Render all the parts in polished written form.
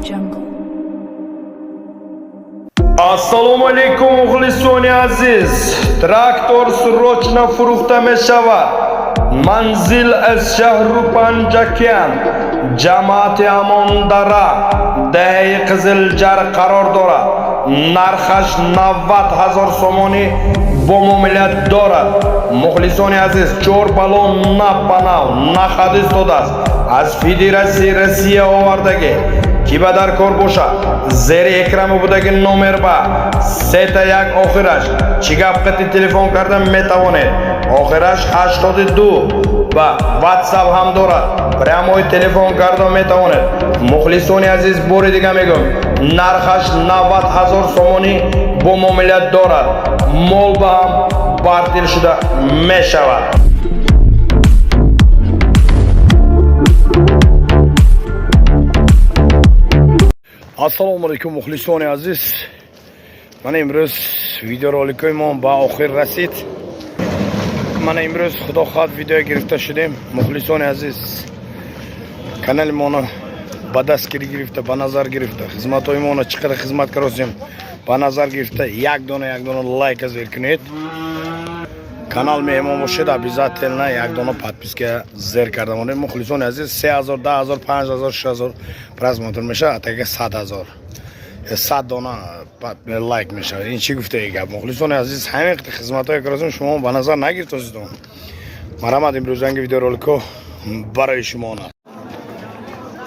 Jungle. Assalomu alaykum muxlisoni aziz. Traktor srochno фурухта мешавад. Манзил аз шаҳру Панҷакан. Ҷамоати Амондара даҳаи Қизилҷар қарор дорад. Нархаш 90,000 сомонӣ бо муомилат дорад. Мухлисони азиз, 4 балон на панав, на ҳадис додааст. Аз Федератсияи Россия овардаги ки ба дар кор бошад. Зери экрани будаги номер ба 31 охираш. Чӣ гап қити телефон карда метавонед. Охираш 82 ба WhatsApp ҳам дорад. Прямои телефон карда метавонед. Мухлисони азиз, бори дига мегӯм, нархаш 90,000 сомонӣ бо муомилат дорад. Мол ба ҳам бартил шуда мешавад. Ассалому алайкум мухлисони азиз. Мана имрӯз видеороликои мо ба охир расид. Мана имрӯз худохоҳ видео гирифта шудем. Мухлисони азиз, канали моно ба дастгирӣ гирифта, ба назар гирифта, хизматҳои моно чӣ қадар хизмат каросем ба назар гирифта, як дона лайк азер кунед. Канал меҳмон бошед, обязательно як дона подписка зер карда монед. Мухлисони азиз, 3000, 10000, 5000, 6000 просмотр мешавад, атака 100,000. 100 дона лайк мешавад. Ин чӣ гуфтаи гап? Мухлисони азиз, ҳамин қадр хизматҳое каросем шумо ба назар нагиртозед. Марҳамат, имрӯзанги видеоролико барои шумо.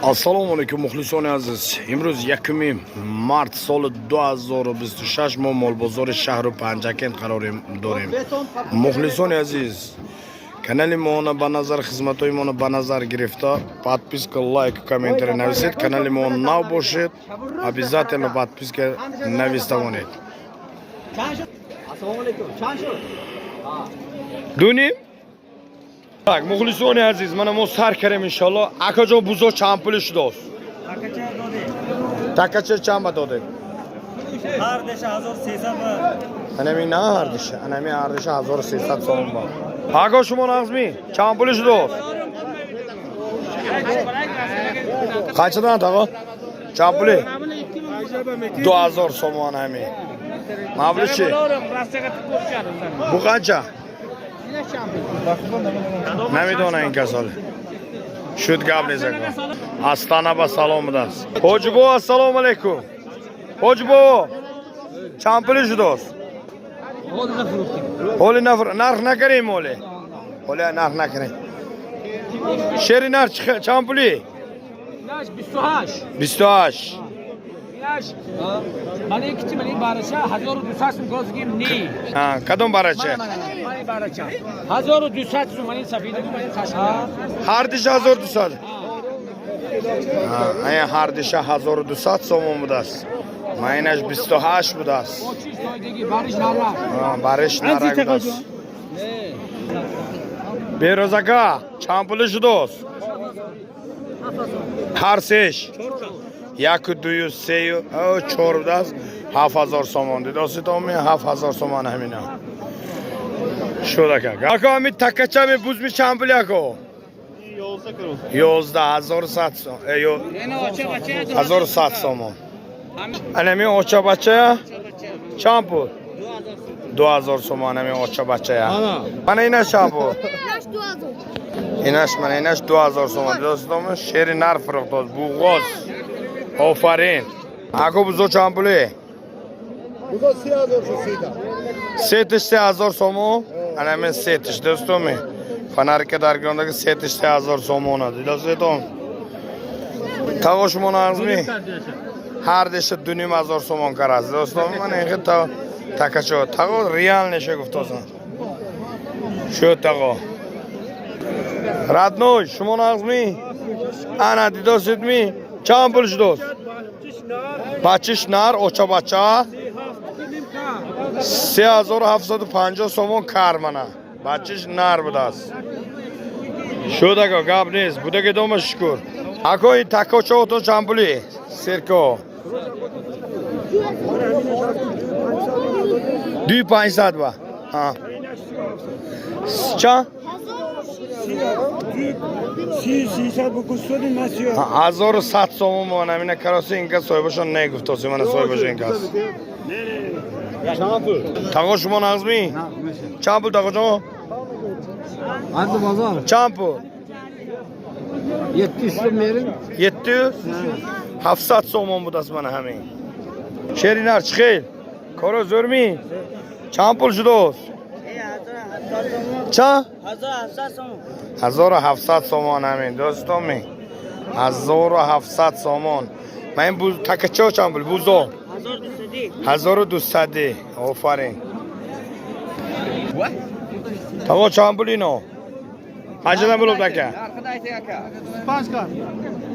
Ассалому алайкум мухлисони азиз. Имрӯз 1 март соли 2026 мо молбозори шаҳру Панҷакент қарор дорем. Мухлисони азиз, канали моно ба назар, хизматҳои моно ба назар гирифта, подписка, лайк, комментарий нависед. Канали мо нав бошед, обязательно подписка нависта монед. Дуним? Так, мухлисони азиз, мана мо сар кардем иншалло. Акаҷон бузо чанд пули шудааст? Такача чанд ба додед? Ҳардиша 1300 ба. Анами на ҳардиша, анами ҳардиша 1300 сомон ба. Аго шумо нағзми? Чанд пули шудааст? Қанчадан аго? Чанд пули? 2000 сомон ами. Мавли чи? Бу қанча? Намидона ин касол. Шуд гап незако. Астана ба салом даст. Ҳоҷибо, ассалому алайкум. Ҳоҷибо, чанд пули шудааст? Ҳоли нафр, нарх накарем ҳоли. Ҳоли нарх накарем. Шери нарх чанд пули? 28. 28. Ман икити ман ин барача 1200 сум гозгим ни. Кадом барача? Ман барача 1200 сум ман сафида ман хашма. Ҳар диша 1200. Ай ҳар диша 1200 сомон будааст. Майнаш 28 будааст. Бариш нара. Бариш нара будааст. Берозака, чанд пули шудааст? Ҳар сеш. 1, 2, 3, 4 будааст. 7000 сомон дидосид оми 7000 сомон ҳамина. Шуд ака. Ака ами такачами бузми чанд пули ака? 11100 сомон. 1100 сомон. Анами оча бача чанд пул? 2000 сомон ами оча бача. Мана инаш чанд пул? Инаш мана инаш 2000 сомон дидосид оми шери нар фурӯхтааст. Буғоз. Офарин. Ако бузо чанд пули? Бузо 3000 шусида. Сетиш 3000 сомон. Анами сетиш дӯстоми. Фонарика даргондаги сетиш 3000 сомон аст. Дидосид ом. Таго шумо назми? Ҳар деша 2500 сомон караст. Дӯстоми ман ин та такачо. Таго реал неша гуфтасам. Шо таго. Радной, шумо назми? Ана дидосидми? Чанд пул шудааст? Бачиш нар, оча бача 3750 сомон кар мана. Бачиш нар будааст. Шуд ака гап нест. Будаги дома шукур. Ако ин такочаотон чанд пули? Серко 2500 ба. Чанд? 300 بکشتن مسیح 1100 سوم من همین کراسی اینکه صاحبشون نگفت واسه من صاحبش اینکاست تاگو شما نازمی چند پول تاگو جان عند بازار چند پول 700 میرین 700 700 سوم بود از من همین شیرینار چخیل کارو زورمی چند پول شد چند 1700 سومان همین دوستامی 1700 سومان من بوز تکچه چند پول بوزو 1200 آفرین تاگو چند پول اینو عجله بلو دکه 5 کار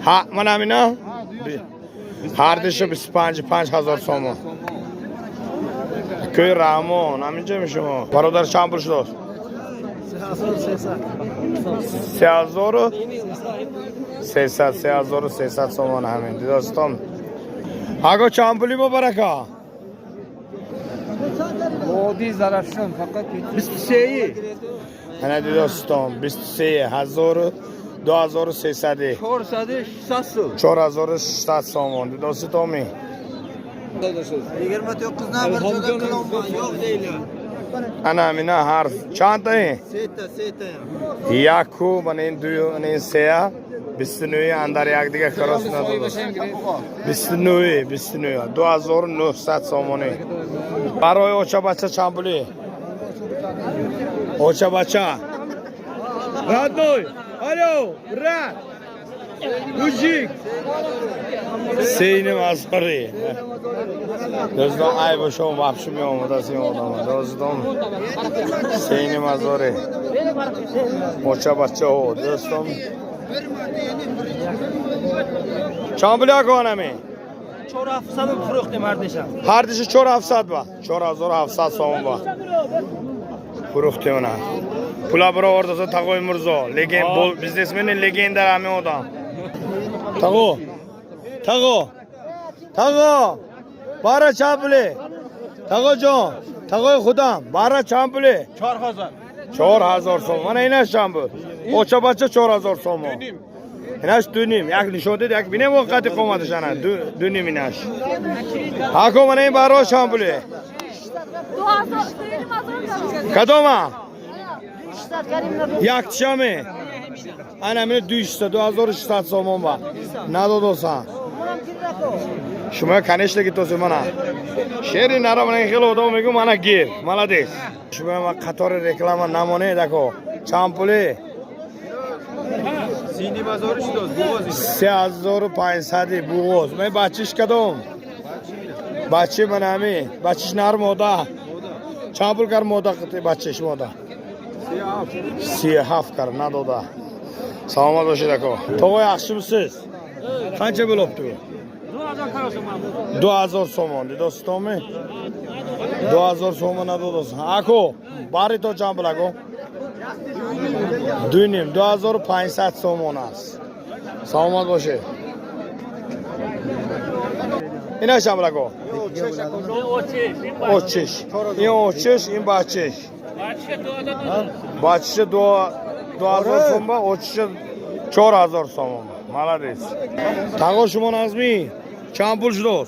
ها من همینا هر دشو 5000 سومان köy Ramon همینجا میشه ما برادر چند پول شد 3300 سومان همین دوستان آقا چند پولی مبارکا مودی زرافشان فقط 23 نه دوستان 23000 2300 4600 سومان دوستان انا همینا حرف چند تایی؟ یکو من این دوی این سیا 29 اندر یک دیگه کراس نداد 29 2900 سومانی برای اوچا بچه چند پولی؟ اوچا بچه رد نوی الو رد بوشیک سینه مزاری دوستان ای با شما بابش می آمده سیم آدم دوستان سینه مزاری موچه بچه ها دوستان چند بلی ها کنمی؟ 4700 فروختیم هر دشم هر دیشه 4700 با 4700 سوم با فروختی منه پولا برا وردازه تقوی مرزا بیزنسمن لگین در همه آدم تاگو بارا چند پولی تاگو جان تاگوی خودم بارا چند پولی 4000 سوم من اینش چند بود اوچا بچه 4000 سوم اینش دونیم یک نشونده یک بینه وقتی قومتشانه دونیم اینش حکو من این بارا چند پولی کدومه یک چمه انا من 2600 سوم با ندادوسان شما کنش لگی تو سمانا شیری نرا من خیلی آدم میگم من گیر مالادیس شما ما قطار رکلام نمونه دکو چند پولی سینی بازارش داد بوغوزی 3500 بوغوز من بچیش کدوم بچه من همی بچیش نر مودا چند پول کار مودا بچهش مودا 37 کار نداده سلامت باشید اکو تو yaxshimisiz qancha bo'libdi bu 2000 so'm do'stimi 2000 so'm nadodasiz ako bari to jam bilago dunim 2500 so'm است salomat باشید اینا jam bilago ochish این ochish این bachish bachish 2000 so'm ba ochish 4000 so'm молодец تاگو شما نازمی چند پول شد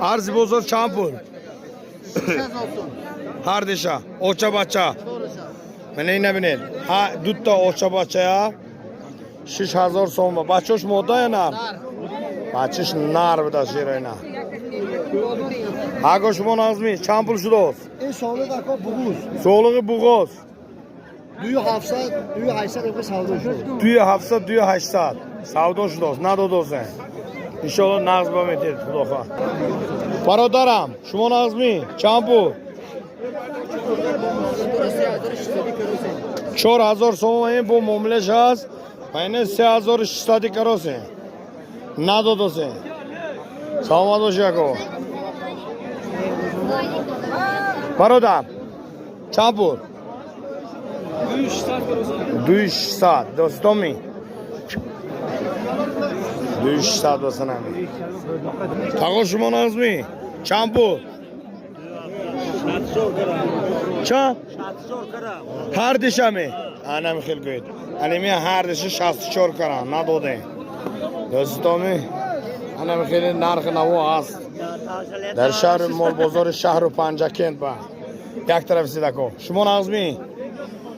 ارزی بزرگ چند پول هر دیشا اوچا بچه من این نبینید دو تا اوچا بچه 6000 سوم بچهش مودا یا نر بچهش نر بده شیر اینا تاگو شما نازمی چند پول شد این سالق اکا بغوز سولغ بوغوز 2700 سودا شد 2700 سودا شد ندادوسن انشالله نقض بمیتید خدا خواه برادرم شما نقضمی چند پول 4000 سوم این با معاملش هست اینه 3600 کروسه ندادوسن سلامت باشی اکو برادر چند پول 200 دوستامی 200 دوستانمی تاگو شما نازمی چند پول چا؟ هر دیشمی انم خیلی گوید انمی هر دیش 64 کران نداده دوستامی انم خیلی نرخ نوو هست در شهر مول بازار شهر و پنجکند با یک طرف سیده کو شما نغزمی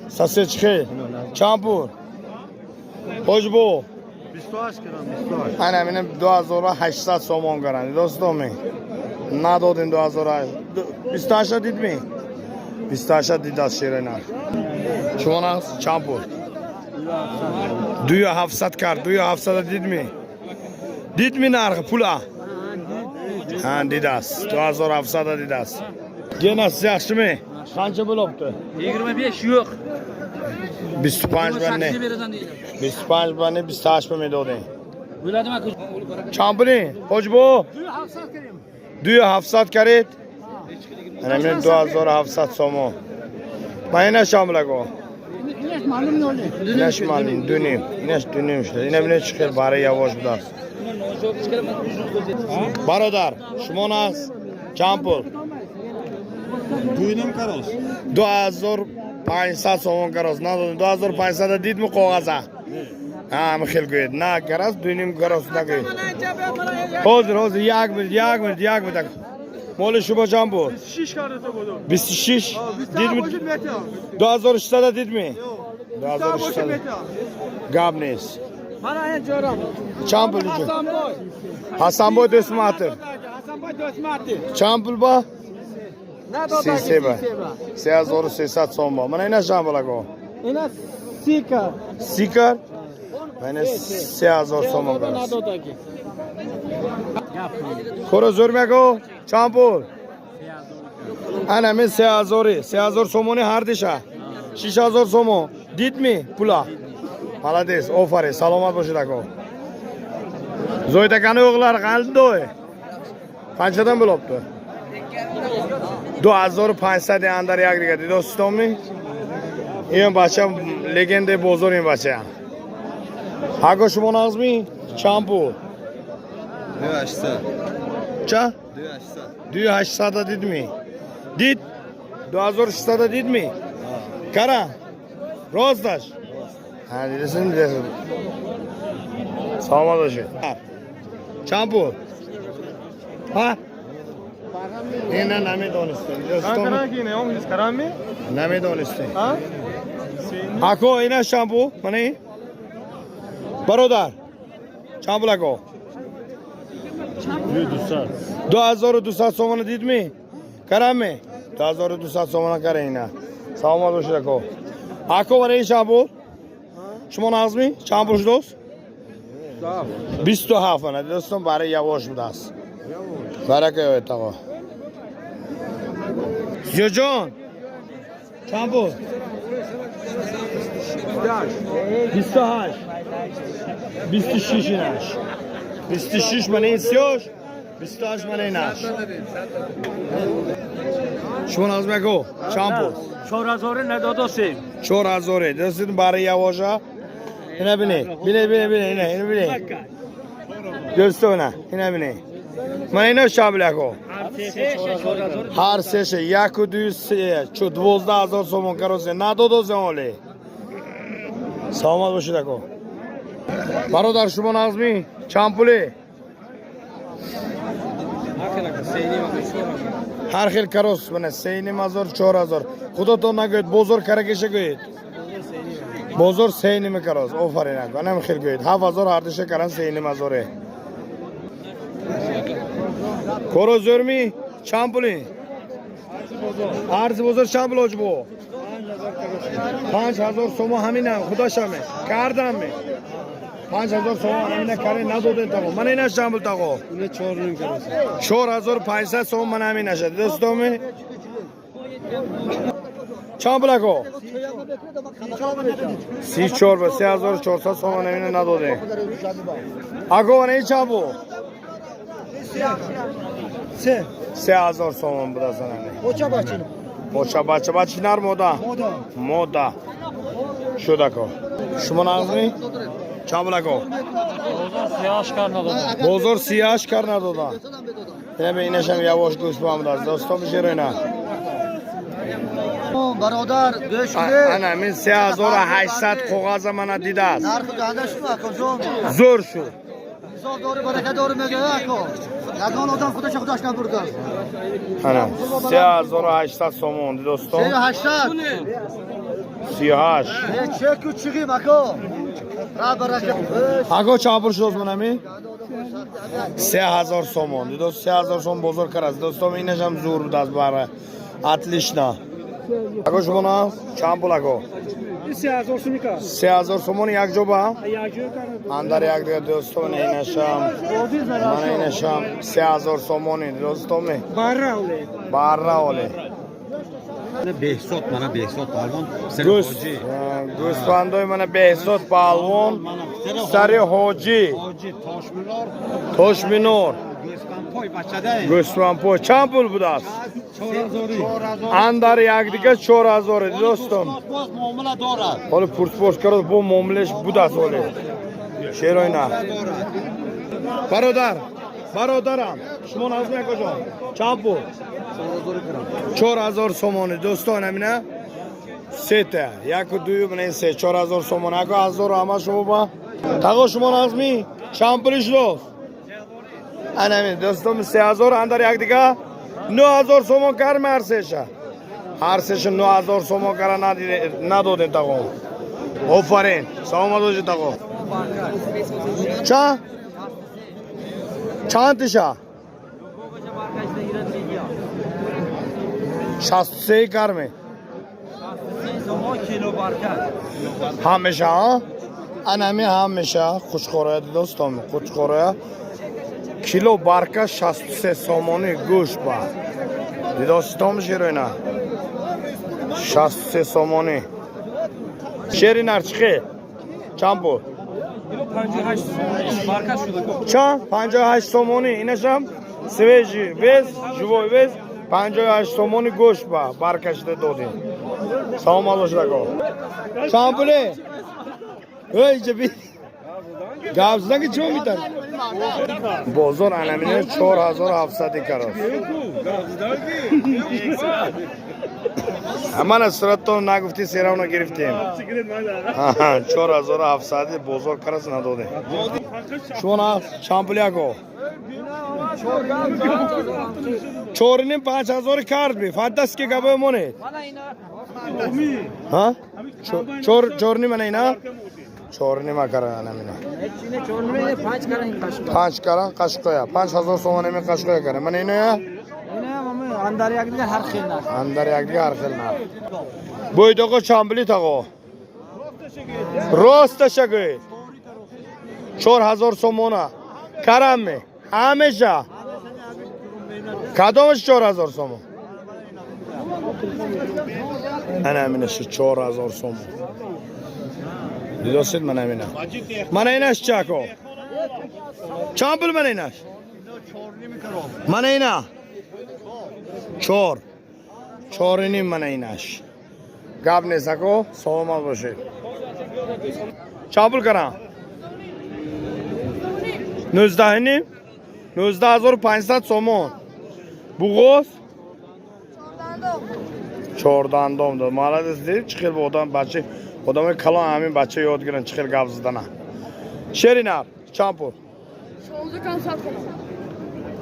سسه چخی چامپور خوشبو 28 گرم 28 انم 2800 سومون کران دوستامی ندادین 28 دید می 28 دید از شیره نر شما نغز چامپور 2700 کرد 2700 دید می نرخ پولا ها دید است 2700 دید است گن است yaxshi mi qancha bo'libdi 25 yo'q. 25 banne 25 banne 28 میدادین Bo'ladimi? چامپلی خوشبو 2700 کرد همین 2700 سومو من شامل کو اینش مالین دونیم شده اینه بینه چی خیلی باره یواش بوده برادر شما ناز چامپل Düğünüm karos 2500 سومون کراس ندادن 2500 دید می قوغزه ها خیلی گوید نه کراس دونیم کراس نگوید حاضر یک منت مال شما چند بود 6 kartı budu 26 دید می Boşun meti al 2800 دید می Daha boşun 2800 meti al گاب نیست Mana en jo'ram. چند پول جو Hasanboy. حسن بود اسم آتر Hasanboy do'stmati. چند پول با Nadodagi سی با Siseba. 3300 سوم با من اینا چند پول کو Ina Sika. سیکر من 3000 سوم کراس Nadodagi. خورو زور میگو چند پول انا من 3000 سومونی هر دیشه 6000 سومو دید می پولا مالادیس اوفری سلامت باشید اکو زویده کنه اوغلار قلب دوه پنچدن بلوب تو 2500 اندر یک دیگه دوستامی این بچه لگنده بزرگ این بچه اگه شما نازمی چند پول 2800 چه؟ 2800 2800 دید می دید 2600 دید می کرا راست داشت ها دیدسین سلامت باشید چند پول ها این نه نمیدونستیم yine 11 karan mı? نمیدونستیم Ha? اکو اینا شامپو منی برادر چند پول اکو 2200 سومن دید می کرم می 2200 سومن کره اینا سلامت باشید اکو اکو برای شامپو شما نازمی چند پولش دوست 27 نه دوستم برای یواش بود است برکه اتاقا زیو جان چند پول 28 26 اینش 26 من این سیوش 28 من اینش شما نازم اکو چند پول 4000 نداداسیم. 4000 دستتون برای یواشا اینا بینه اینه بینه دوستونه اینا بینه من اینا شامل اکو هر سشه یک و دوی سه چو 12000 سومون کروسه ندادو زمالی سلامت باشید اکو برادر شما نازمی چند پولی هر خیل کروس بنه 3500 4000 خودتون نگوید بزرگ کرکشه گوید بزرگ 3500 کروس آفرین اکو نمی خیل گوید 7000 هردشه کرن 3500 کرو زرمی چند پولی عرض بزرگ چند پول بو 5000 سومو همینه خدا شمه کردم می 5000 سومو همینه کاری نداده تاقو من اینش چند پول تاقو 4500 سومو من همینه شد دوستومی چند پول اکو 34 به 3400 سومو همینه نداده اکو من این چند پول 3000 سومن بوده زنانه Poça bacı nar moda شده کو شما نازمی چابلا کو بازار سیاش کار نداده اینه به اینش هم یواش گوش بام داد دوستان بشه اینا برادر گوش Ana min 3800 qog'oz mana didas. نرخ گنده شما اکو جون Zo'r shu. حساب داره برکت داره میگه اکو یگان آدم خودش نبرده Ana 3800 so'mon do'stim. 38 38. چه کوچیکی مکو را برکت Ago chapur shoz mana mi? 3000 so'mon. Do'st 3000 so'm bozor karaz. Do'stim inash ham zo'r das bara. Отлично. Ago shmona champul ago. 3000 сумика. 3000 so'mon yak joba. Jak jo'kani. Andar yak do'stim inasham. Mana inasham 3000 so'mon do'stim. Barra ole. Barra ole. Behzod mana Behzod palvon Go'stvandoy mana Behzod palvon Sari hoji hoji toshminor Toshminor go'spanpoy bachada Go'stvanpoy cham pul budas 4000 Andar yakdiga 4000 do'stim boz muomala dora Holi purs karad bu muomalash budas ole Sheroyna Barodaram shuma nazmi kojon cham pul 4000 so'moni do'ston amina seta yaku duyu bilan se 4000 so'mon ako 1000 ama shuma ba tag'o shuma nazmi champilish do'st ana men do'stim 3000 andar yakdiga 9000 so'mon karma arsesha 9000 so'mon kara nadodin tag'o ofarin salomat bo'ling tag'o chantisha 63 karmi hamisha anami hamisha xushxo'roya do'stim xushxo'roya kilo barka 63 somoni go'sht bor do'stim sheroyna 63 somoni sherinar chiqi champo 58 barka shuda ko'p. cha 58 somoni inasham sveji vez живой vez 58 somoni go'sht bor barkashda doding salomat bo'linglar champuli ey jibi gavzdan ki chom bitar bozor anamine 4700 karos Amana suratton nagufti seravno giriftim 4700 bozor karas nadode shuna champuli ako Chorinin 5000 kard bi fantastik gabe mone ha chorni mana ina chorni makara anamina 5 karan qashqoya 5000 so'm men qashqoya kare mana ina ya Andar yakdiga har xil narx. andar yakdiga har xil narx bo'ydoqo champuli tag'o rosta shagay 4000 so'mona karammi hamisha kadomish 4000 so'm ana mina shu 4000 so'm Didosit mana inash chako champul mana inash mana ina chorini mana inash gapne sako salomat bo'ling champul karam 19500 so'mon bug'oz chordandom da молодец deb chiqil bu odam bacha odamga kalon amin bacha yodgiran chiqil gavzidan sherina champur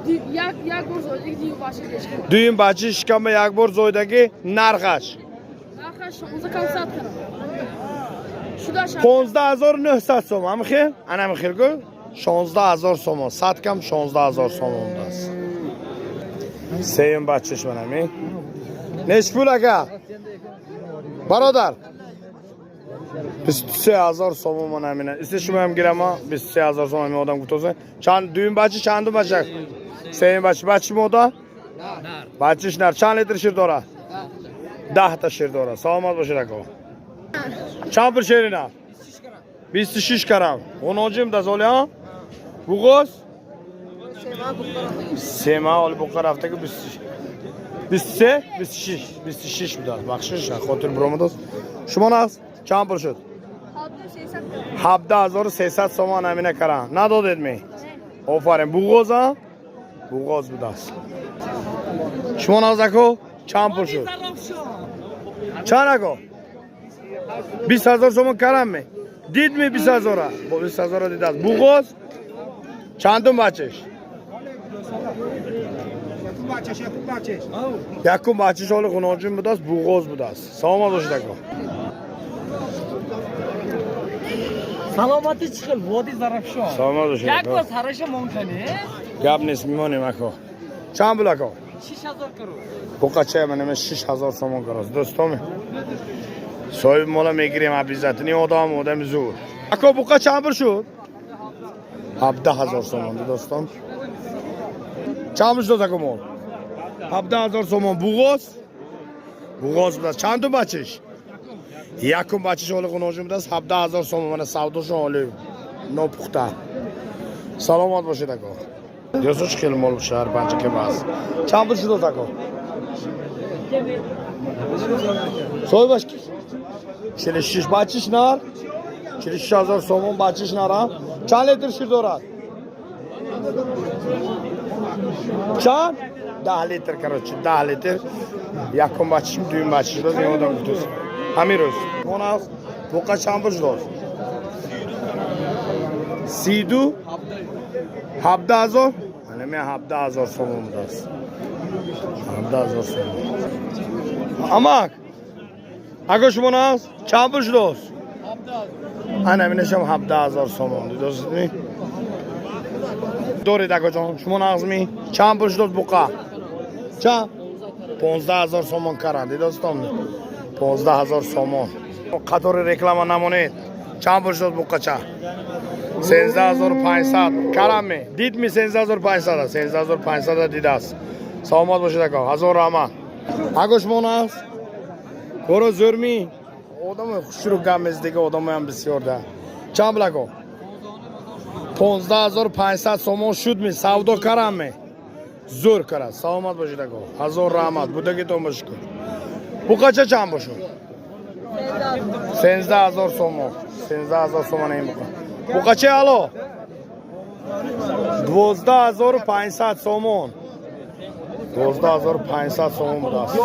16 як бор зойдаги дию баши дешкам. Duyum bachi shikamba yak bor zoydagi narxash. Narxash 16 kontsat qilib. Shuda shart. 15900 so'm. Amxi? Ana mxirku 16000 so'm. Satkam 16000 so'm undas. Seyim bachish mana men. Nech pul aka? Barodar. 23000 so'm mana men. Isi shuma ham girama 23000 so'm men odam kutsa. Chand duyum bachi chandu bachak. Seyim bachi moda? Bachish nar chand litr shir dora? 10 ta shir dora. Salomat bo'ling aka. Champur sherina. 26 karam. 10 da zolya. Bug'oz? Sema ol bu tarafdagi 26 buda. Baxshish xotir biromodos. Shumonas champur shud. Habda 1300 so'm amina karam. Nadod etmay. Ofarin bug'oz ha? Bug'oz budas. Shumonas ako champur shud. چند اکو 20,000 سومون کرم می دید می 20,000 با 20,000 دید است بوغوز چندم بچش یکم بچش حال خونانجون بود است بوغوز بود است سلامت باشید اکو سلامتی چخل وادی ظرفشان سلامت باشید یک باز هرش ممکنه گپ نیست میمانیم اکو چند بول اکو 6,000 کرور بوقچه من 6,000 سومون کراست دوستم صاحب مولا میگیریم عبیزتنی آدم زور اکو بوقا چند بر شد 17,000 سومون دوستم چند بر شد اکو مول 17,000 سومون بوغوز بود چند تا بچش یکم بچش حال خوناجون بود است 17,000 سومون من سوداشون حالی نپخته سلامت باشید اکو دیوسو چه خیلی مال شهر پنجه که باز چند بر شد اکو صاحب باش 46 بچش نار 46,000 سومون بچش نارم چند لیتر شیر دارد چند 10 لیتر کرد 10 لیتر یکم بچشم دویم بچش داد میادم بودوز همین روز اون از بوقا چند بر شد 32 17,000 من 17,000 سومون دست 17,000 سومون اما اگه شما ناز چند بر شد انا منشم 17,000 سومون دوست می دورید اگه جان شما ناز می چند بر شد بوقا چند 15,000 سومون کرد دوستم 15,000 سومون قطار رکلام نمونید چند بر شد بوقا چه 13,500 کرم می دید می 13,500 13,500 دید است سلامت باشید اکو هزار رحمت اگه شما ناز برو زرمی آدم شروع گمیز دیگه آدم هم بسیار ده چند بلکو 15,500 سومون شد می سودا کرم می زور کرد سلامت باشید اکو هزار رحمت بوده که تو مشکل بوقا چند باشد 13,000 سومون 13,000 سومون این بوقا چه الو 12,500 سومون 12,500 سومون بود است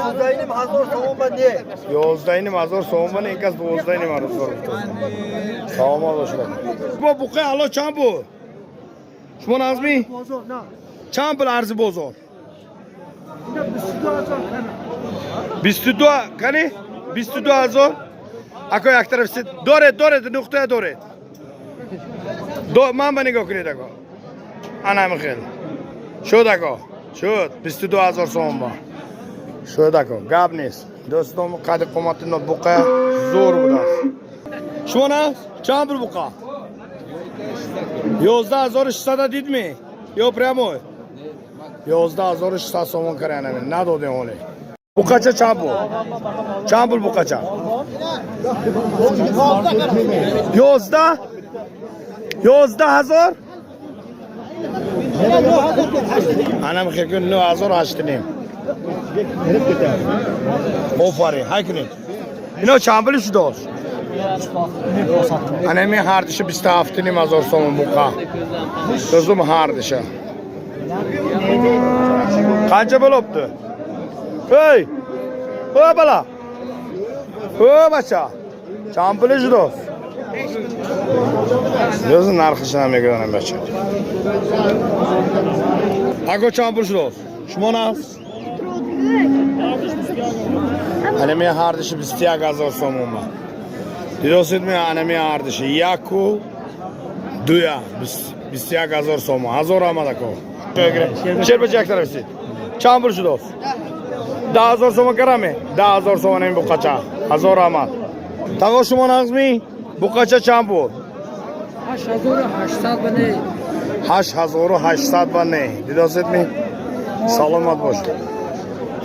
11,000 سومون بنده این کس 12,000 سومون داشته با بوقه الو چند بود شما نظمی چند بل عرض بازار 22 کنی 22,000 اکو یک طرف سید دارد نقطه دارد من به نگاه کنید اکو انا خیلی شد اکو شد 22,000 سومون با شد اکو گاب نیست دوستم قد قیمت نو بوقه زور بود است شما نه چند بر بوقه 11,600 دید می یا پرمو 11,600 سومون کرده نداده اولی بوقه چند بود چند بر بوقه 11,000 انا میخوام که 9,008 نیم آفرین های کنید اینا چند بلیش داشت انا می هردشه 27 نیم هزار سومون بوقا دوزم هردشه قنچه بلوبده هی بلا بچه چند بلیش داشت دوزم نرخش نمیگرانم بچه اگه چند بلیش داشت شما نست انمی هردش 21,000 سومون ما دیدوسید می انمی هردش یکو دویا 21,000 سومون هزار آمد اکو چهر بچه یک طرف سید چند بر شد 10,000 سومون کرمه 10,000 سومون این بقچه هزار آمد تاگو شما نغزمی بقچه چند بود 8,800 بنه 8,800 بنه دیدوسید می سلامت باشه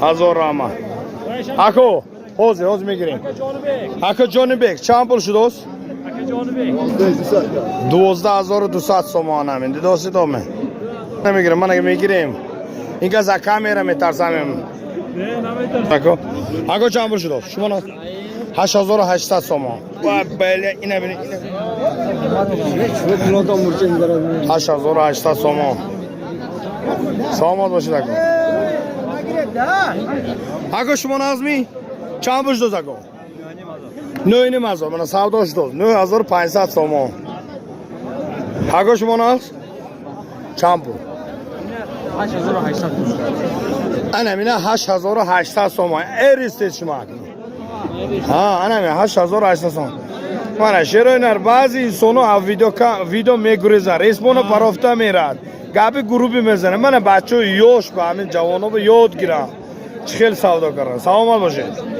هزار آمد اکو حوزه میگیریم اکو جانی بیگ چند پول شد 12,200 سومان همین دیدوسید همه نمیگیرم من اگه میگیریم این که زکا میره میترسم اکو چند پول شد شما نه 8,800 سومان بله اینه بینید 8,800 سومان سلامت باشید اکو اگه شما نظمی چند پوش دوز اکو 9,500 من سوداش دوز 9,500 تومان هاگوش مناس چند پول 8800 انا مینا 8800 تومان ایرستید شما ها انا مینا 8800 تومان من شیرینر بعضی انسانو از ویدیو میگریزن ریسپونو پرافتا میرد گابی گروهی میزنه من بچه یوش به همین جوانو به یاد گیرم خیلی سودا کردن سلامت باشید